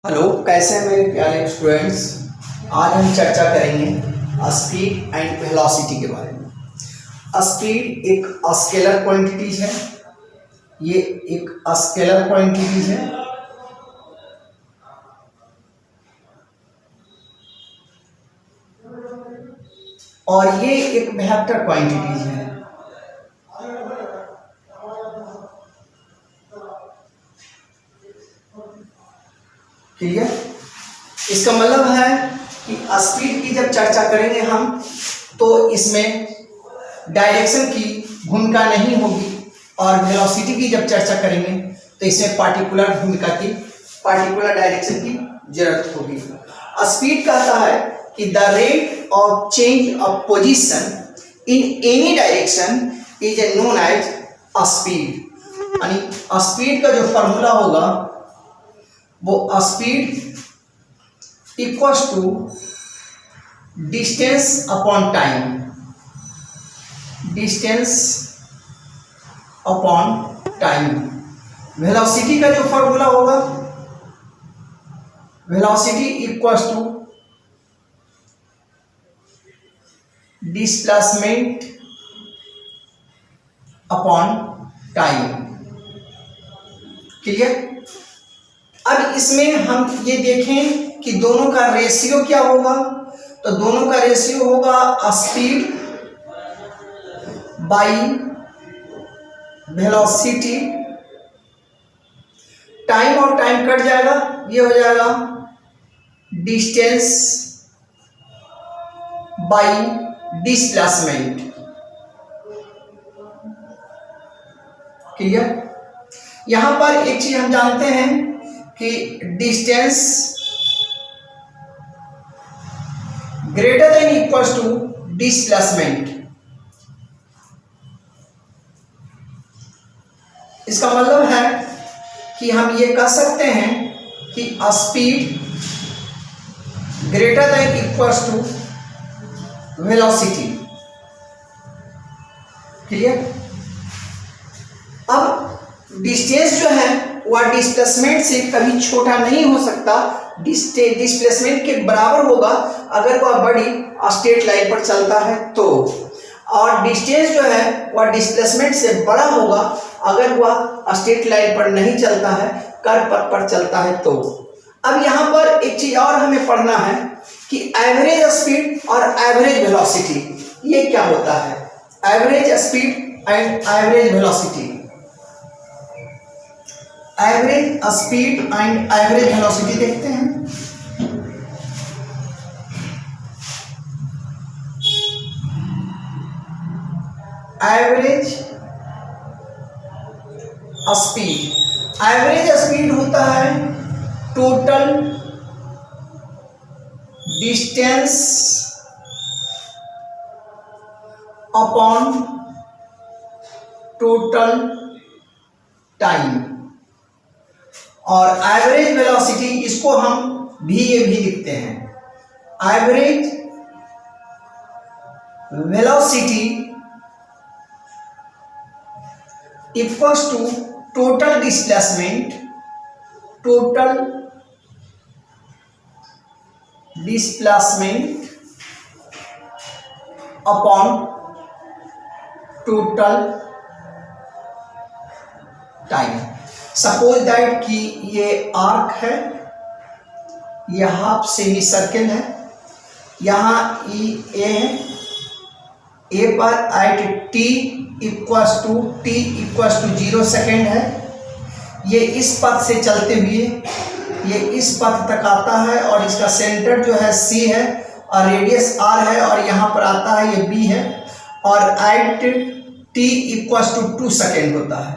Hello, कैसे हैं मेरे प्यारे स्टूडेंट्स। आज हम चर्चा करेंगे स्पीड एंड वेलोसिटी के बारे में। स्पीड एक स्केलर क्वांटिटीज है, ये एक स्केलर क्वांटिटीज है और ये एक वेक्टर क्वांटिटीज है। क्लियर? इसका मतलब है कि स्पीड की जब चर्चा करेंगे हम तो इसमें डायरेक्शन की भूमिका नहीं होगी, और वेलोसिटी की जब चर्चा करेंगे तो इसमें पार्टिकुलर डायरेक्शन की जरूरत होगी। स्पीड कहता है कि the rate of change of position in any direction is known as speed. यानी स्पीड का जो फॉर्मूला होगा वो speed equals to distance upon time, distance upon time. Velocity का जो फॉर्मूला होगा, velocity equals to displacement upon time. Clear? अब इसमें हम ये देखें कि दोनों का रेशियो क्या होगा। तो दोनों का रेशियो होगा स्पीड बाई वेलोसिटी। टाइम और टाइम कट जाएगा, ये हो जाएगा डिस्टेंस बाई डिस्प्लेसमेंट। क्लियर? यहां पर एक चीज हम जानते हैं कि distance greater than equals to displacement. इसका मतलब है कि हम ये कह सकते हैं कि speed greater than equals to velocity. Clear? अब डिस्टेंस जो है वह डिस्प्लेसमेंट से कभी छोटा नहीं हो सकता, डिस्प्लेसमेंट के बराबर होगा अगर वह बड़ी स्ट्रेट लाइन पर चलता है तो, और डिस्टेंस जो है वह डिस्प्लेसमेंट से बड़ा होगा अगर वह स्ट्रेट लाइन पर नहीं चलता है, कर्व पथ पर चलता है तो। अब यहाँ पर एक चीज और हमें पढ़ना है कि एवरेज स्पीड और एवरेज वेलोसिटी ये क्या होता है। Average speed and average velocity, average speed and average velocity देखते हैं। एवरेज स्पीड, एवरेज स्पीड होता है total distance upon total time, और एवरेज वेलोसिटी इसको हम भी लिखते हैं। Average velocity equals to total displacement, total displacement upon total time. Suppose that कि ये आर्क है, ये हाफ सेमी सर्किल है, यहाँ ए है, ए पर at t equals to 0 second है। ये इस पथ से चलते हुए ये इस पथ तक आता है और इसका सेंटर जो है सी है और रेडियस आर है, और यहाँ पर आता है ये बी है, और at t equals to 2 second होता है।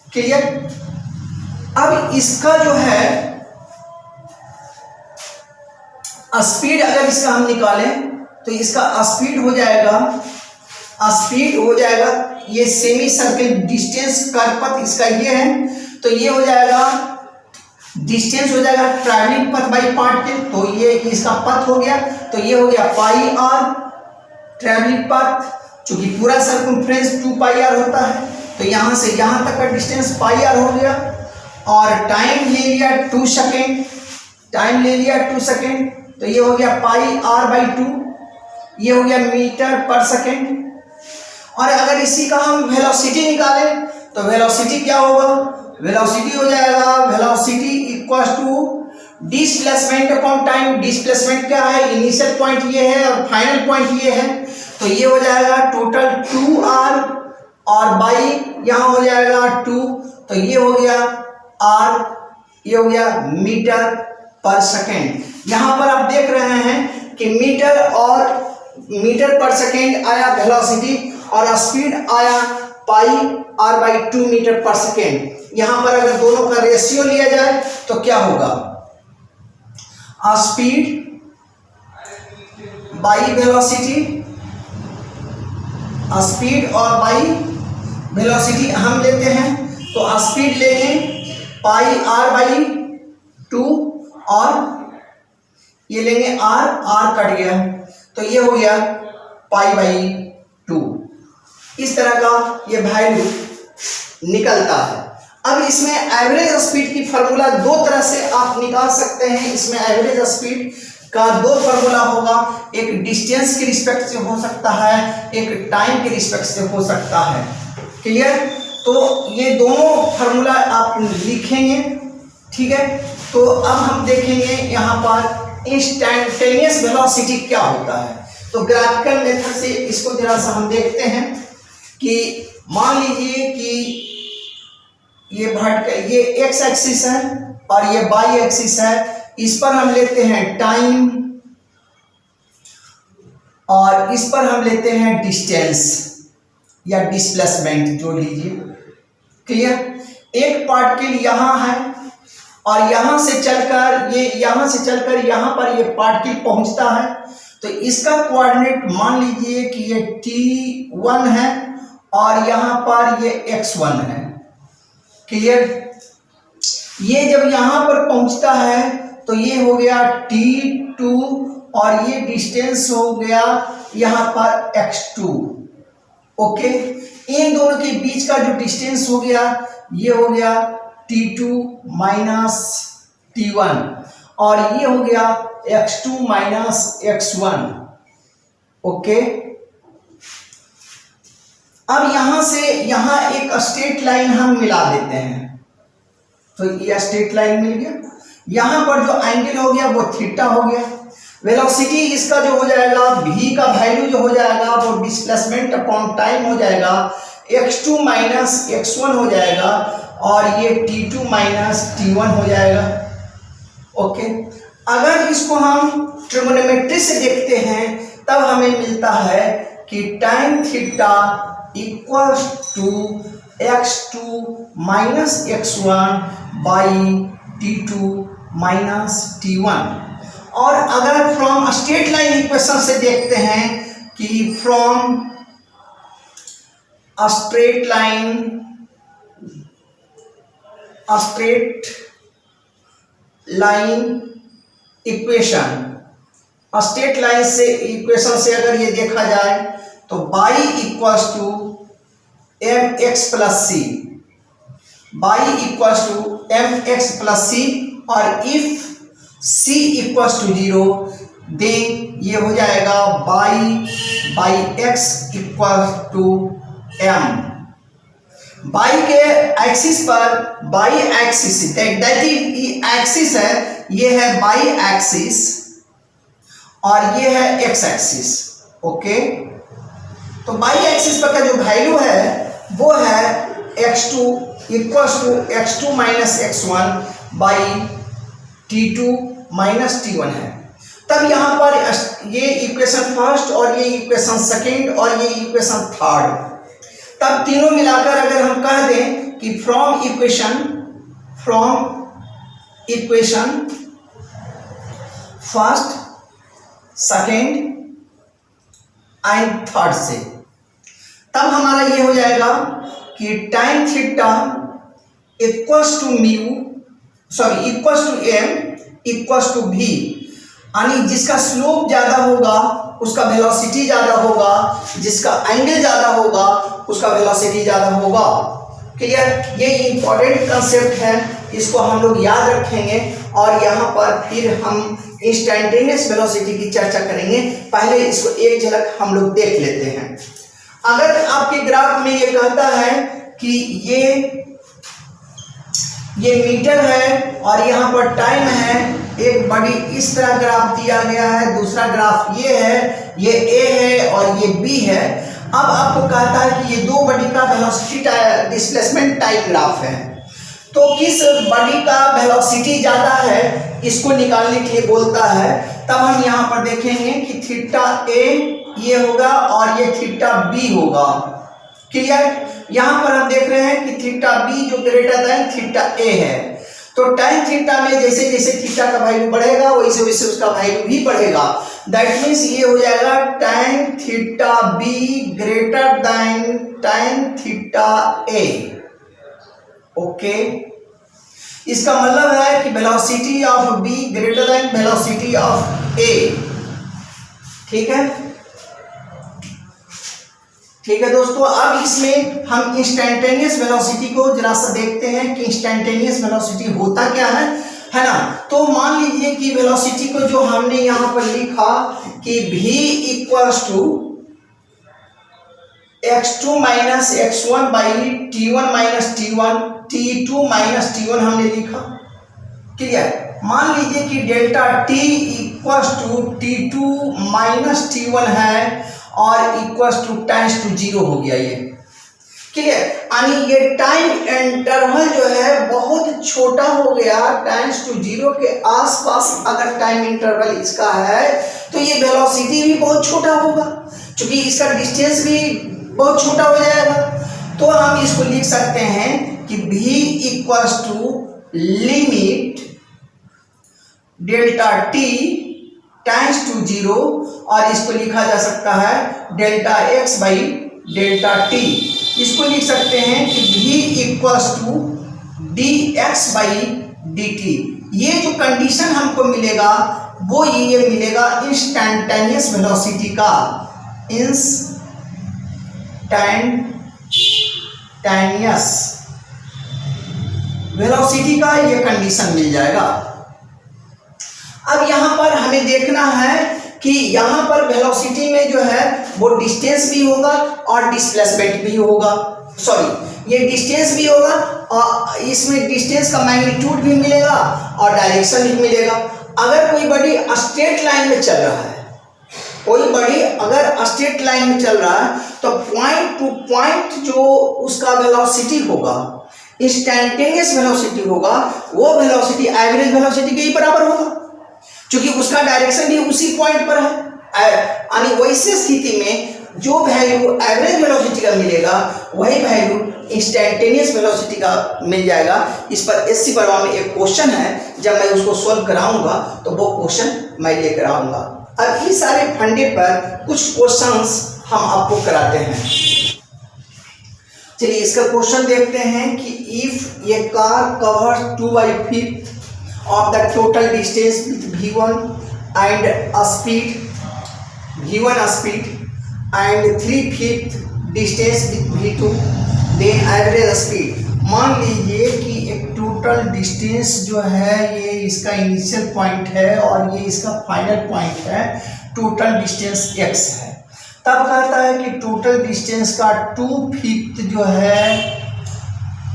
क्लियर? अब इसका जो है स्पीड अगर इसका हम निकालें तो इसका स्पीड हो जाएगा ये सेमी सर्किल डिस्टेंस कर्व पथ इसका ये है, तो ये हो जाएगा डिस्टेंस हो जाएगा ट्रैवलिंग पथ बाई पार्ट के, तो ये इसका पथ हो गया, तो ये हो गया पाई आर ट्रैवलिंग पथ, चूंकि पूरा सर्कमफ्रेंस 2 पाई आर होता है, तो यहां से यहां तक का डिस्टेंस पाई आर हो गया, और टाइम ले लिया 2 सेकेंड, टाइम ले लिया 2 सेकेंड, तो ये हो गया पाई आर बाई 2, ये हो गया मीटर पर सेकेंड। और अगर इसी का हम वेलोसिटी निकालें तो वेलोसिटी क्या होगा, वेलोसिटी हो जाएगा velocity equal to displacement upon time. Displacement क्या है, इनिशियल पॉइंट ये है और फाइनल पॉइंट ये है, तो ये हो जाएगा टोटल 2r और बाई यहाँ हो जाएगा 2, तो ये हो गया r, ये हो गया मीटर पर सेकेंड। यहाँ पर आप देख रहे हैं कि मीटर पर सेकेंड आया वेलोसिटी और स्पीड आया पाई आर बाई 2 मीटर पर सेकेंड। यहाँ पर अगर दोनों का रेशियो लिया जाए तो क्या होगा, स्पीड बाई वेलोसिटी, स्पीड और बाई वेलोसिटी हम लेते हैं, तो स्पीड लेंगे पाई आर बाई 2 और ये लेंगे आर कट गया, तो ये हो गया पाई बाई 2। इस तरह का ये वैल्यू निकलता है। अब इसमें एवरेज स्पीड की फार्मूला दो तरह से आप निकाल सकते हैं। इसमें एवरेज स्पीड का दो फार्मूला होगा, एक डिस्टेंस के रिस्पेक्ट से हो सकता है, एक टाइम के रिस्पेक्ट से हो सकता है। क्लियर? तो ये दोनों फार्मूला आप लिखेंगे, ठीक है। तो अब हम देखेंगे यहाँ पर इंस्टैन्टेनियस वेलोसिटी क्या होता है। तो ग्राफिकल मेथड से इसको जरा सा हम देखते हैं कि मान लीजिए कि ये एक्स एक्सिस है और ये वाई एक्सिस है, इस पर हम लेते हैं टाइम और इस पर हम लेते हैं डिस्टेंस या डिस्प्लेसमेंट जो लीजिए। क्लियर? एक पार्टिकल यहाँ है और यहाँ से चलकर यहाँ पर ये पार्टिकल पहुंचता है, तो इसका कोऑर्डिनेट मान लीजिए कि ये t1 है और यहाँ पर ये x1 है। क्लियर? ये जब यहाँ पर पहुंचता है तो ये हो गया t2 और ये डिस्टेंस हो गया यहाँ पर x2। ओके, इन दोनों के बीच का जो डिस्टेंस हो गया ये हो गया t2 माइनस t1 और ये हो गया x2 माइनस x1। ओके, अब यहां से यहां एक स्ट्रेट लाइन हम मिला देते हैं, तो ये स्ट्रेट लाइन मिल गया। यहां पर जो एंगल हो गया वो थीटा हो गया। वेलोसिटी इसका जो हो जाएगा v का वैल्यू जो हो जाएगा वो डिस्प्लेसमेंट अपॉन टाइम हो जाएगा, x2 माइनस x1 हो जाएगा और ये t2 माइनस t1 हो जाएगा। ओके, अगर इसको हम ट्रिग्नोमेट्री से देखते हैं तब हमें मिलता है कि time theta equal to x2 minus x1 by t2 minus t1। और अगर फ्रॉम स्ट्रेट लाइन इक्वेशन से देखते हैं कि फ्रॉम स्ट्रेट लाइन इक्वेशन से अगर ये देखा जाए तो y equals to mx plus सी, mx प्लस सी, और if c equals to 0 then ये हो जाएगा y by x equal to m। y के एक्सिस पर y axis that is axis है, ये है y एक्सिस और ये है x एक्सिस। ओके, तो y एक्सिस पर का जो वैल्यू है वो है x2 equals to x2 minus x1 by t2 minus t1 है। तब यहाँ पर ये इक्वेशन फर्स्ट और ये इक्वेशन सेकेंड और ये इक्वेशन थर्ड, तब तीनों मिलाकर अगर हम कह दें कि from equation first second and third से, तब हमारा ये हो जाएगा कि time theta equals to m equals to v, यानी जिसका स्लोप ज़्यादा होगा उसका वेलोसिटी ज़्यादा होगा, जिसका एंगल ज़्यादा होगा उसका वेलोसिटी ज़्यादा होगा। क्लियर? ये इंपॉर्टेंट कंसेप्ट है इसको हम लोग याद रखेंगे और यहाँ पर फिर हम इंस्टैंटेनियस वेलोसिटी की चर्चा करेंगे। पहले इसको एक झलक हम लोग देख लेते हैं। अगर आपके ग्राफ में ये कहता है कि ये मीटर है और यहाँ पर टाइम है, एक बड़ी इस तरह ग्राफ दिया गया है, दूसरा ग्राफ ये है, ये ए है और ये बी है। अब आपको कहता है कि ये दो बॉडी का वेलोसिटी डिस्प्लेसमेंट टाइप ग्राफ है, तो किस बॉडी का वेलोसिटी ज़्यादा है इसको निकालने के लिए बोलता है। तब हम यहाँ पर देखेंगे कि थीटा ए ये होगा और ये थीटा बी होगा। क्लियर? यहाँ पर हम देख रहे हैं कि थीटा बी जो ग्रेटर देन थीटा ए है, तो tan थीटा में जैसे जैसे थीटा का वैल्यू बढ़ेगा वैसे वैसे उसका वैल्यू भी बढ़ेगा। दैट मीन्स ये हो जाएगा tan theta B greater than tan theta A. Okay, इसका मतलब है कि velocity of B greater than velocity of A. ठीक है, ठीक है दोस्तों। अब इसमें हम इंस्टैंटेनियस वेलोसिटी को जरा सा देखते हैं कि इंस्टैंटेनियस वेलोसिटी होता क्या है ना। तो मान लीजिए कि वेलोसिटी को जो हमने यहाँ पर लिखा कि v equals to x2 minus x1 by t1 minus t1 t2 minus t1 हमने लिखा। क्लियर? मान लीजिए कि delta t equals to t2 minus t1 है और equals to times to zero हो गया ये। क्लियर? यानी ये टाइम इंटरवल जो है बहुत छोटा हो गया, टाइम्स टू जीरो के आसपास अगर टाइम इंटरवल इसका है तो ये वेलोसिटी भी बहुत छोटा होगा, क्योंकि इसका डिस्टेंस भी बहुत छोटा हो जाएगा। तो हम इसको लिख सकते हैं कि v equals to limit delta t times to zero, और इसको लिखा जा सकता है delta x by delta t। इसको लिख सकते हैं कि v equals to dx by dt। ये जो कंडीशन हमको मिलेगा वो ये मिलेगा इंस्टैंटेनियस वेलोसिटी का, इंस्टैंटेनियस वेलोसिटी का ये कंडीशन मिल जाएगा। अब यहाँ पर हमें देखना है कि यहाँ पर वेलोसिटी में जो है वो डिस्टेंस भी होगा और डिस्प्लेसमेंट भी होगा। सॉरी, ये डिस्टेंस भी होगा और इसमें डिस्टेंस का मैग्नीट्यूड भी मिलेगा और डायरेक्शन भी मिलेगा। अगर कोई बॉडी स्ट्रेट लाइन में चल रहा है, कोई बॉडी अगर स्ट्रेट लाइन में चल रहा है तो पॉइंट टू पॉइंट जो उसका वेलोसिटी होगा, इंस्टैंटेनियस वेलोसिटी होगा, वो वेलोसिटी एवरेज वेलोसिटी के ही बराबर होगा, क्योंकि उसका डायरेक्शन भी उसी पॉइंट पर है। यानी वैसे स्थिति में जो वैल्यू एवरेज वेलोसिटी का मिलेगा वही वैल्यू इंस्टैंटेनियस वेलोसिटी का मिल जाएगा। इस पर एससी बर्मा में एक क्वेश्चन है, जब मैं उसको सॉल्व कराऊंगा तो वो क्वेश्चन मैं लेकर आऊंगा। अब इस सारे फंडे पर कुछ क्वेश्चंस हम आपको कराते हैं। चलिए इसका क्वेश्चन देखते हैं कि if A car covers 2/5 of the total distance with v1 and a speed and 3/5 distance with v2, then average speed। मान लीजिए कि एक टोटल डिस्टेंस जो है ये इसका इनिशियल पॉइंट है और ये इसका फाइनल पॉइंट है, टोटल डिस्टेंस x है। तब कहता है कि टोटल डिस्टेंस का 2/5 जो है,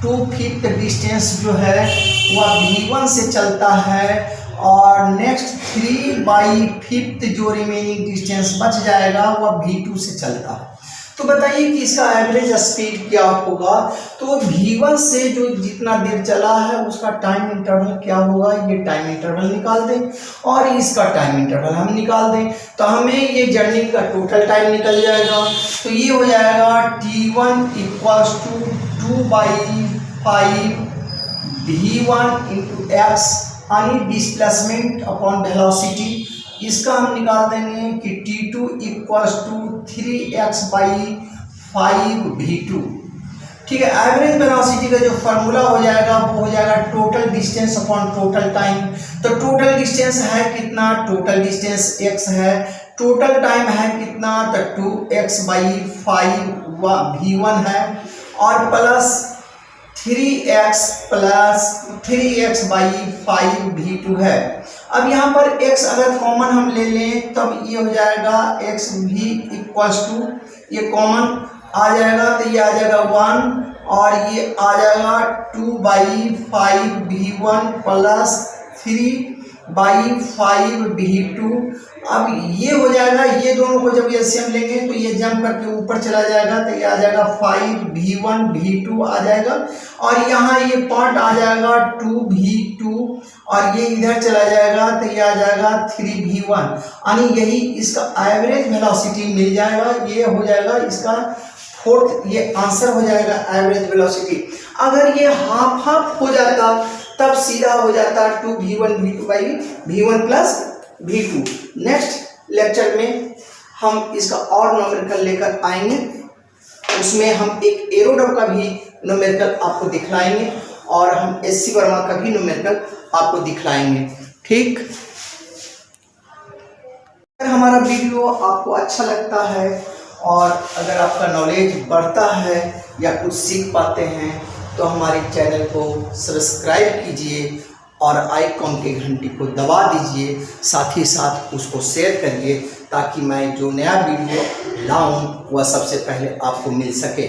2/5 डिस्टेंस जो है वह v1 से चलता है और नेक्स्ट 3/5 जो रिमेनिंग डिस्टेंस बच जाएगा वह v2 से चलता है। तो बताइए कि इसका एवरेज स्पीड क्या होगा। तो v1 से जो जितना देर चला है उसका टाइम इंटरवल क्या होगा, ये टाइम इंटरवल निकाल दें और इसका टाइम इंटरवल हम निकाल दें, तो हमें ये जर्नी का टोटल टाइम निकल जाएगा। तो ये हो जाएगा t1 equals to 2/5 v1 into x, यानी डिस्प्लेसमेंट अपॉन वेलोसिटी। इसका हम निकाल देंगे कि t2 equals to 3x by 5 v2। ठीक है, एवरेज वेलोसिटी का जो फार्मूला हो जाएगा वो हो जाएगा total distance upon total time. तो टोटल डिस्टेंस है कितना, टोटल डिस्टेंस x है, टोटल टाइम है कितना, तो 2x बाई 5 v1 है और प्लस 3x प्लस 3x/5v2 है। अब यहाँ पर x अगर कॉमन हम ले लें तब ये हो जाएगा x भी इक्वल्स टू, ये कॉमन आ जाएगा तो ये आ जाएगा 1 और ये आ जाएगा 2/5v1 प्लस 3/5v2। अब ये हो जाएगा, ये दोनों को जब एलसीएम लेंगे तो ये जंप करके ऊपर चला जाएगा तो ये आ जाएगा 5v1v2 आ जाएगा और यहाँ ये पार्ट आ जाएगा 2v2 और ये इधर चला जाएगा तो ये आ जाएगा 3v1, यानी यही इसका एवरेज वेलोसिटी मिल जाएगा। ये हो जाएगा इसका फोर्थ, ये आंसर हो जाएगा एवरेज वेलोसिटी। अगर ये हाफ हाफ हो जाता तब सीधा हो जाता 2v1v2/v1 plus v2। Next lecture में हम इसका और न्यूमेरिकल लेकर आएंगे, उसमें हम एक एरोडम का भी न्यूमेरिकल आपको दिखलाएंगे और हम एससी वर्मा का भी न्यूमेरिकल आपको दिखलाएंगे। ठीक, अगर हमारा वीडियो आपको अच्छा लगता है और अगर आपका नॉलेज बढ़ता है या कुछ सीख पाते हैं तो हमारे चैनल को सब्सक्राइब कीजिए और आइकॉन के घंटी को दबा दीजिए, साथ ही साथ उसको शेयर करिए ताकि मैं जो नया वीडियो लाऊं वह सबसे पहले आपको मिल सके।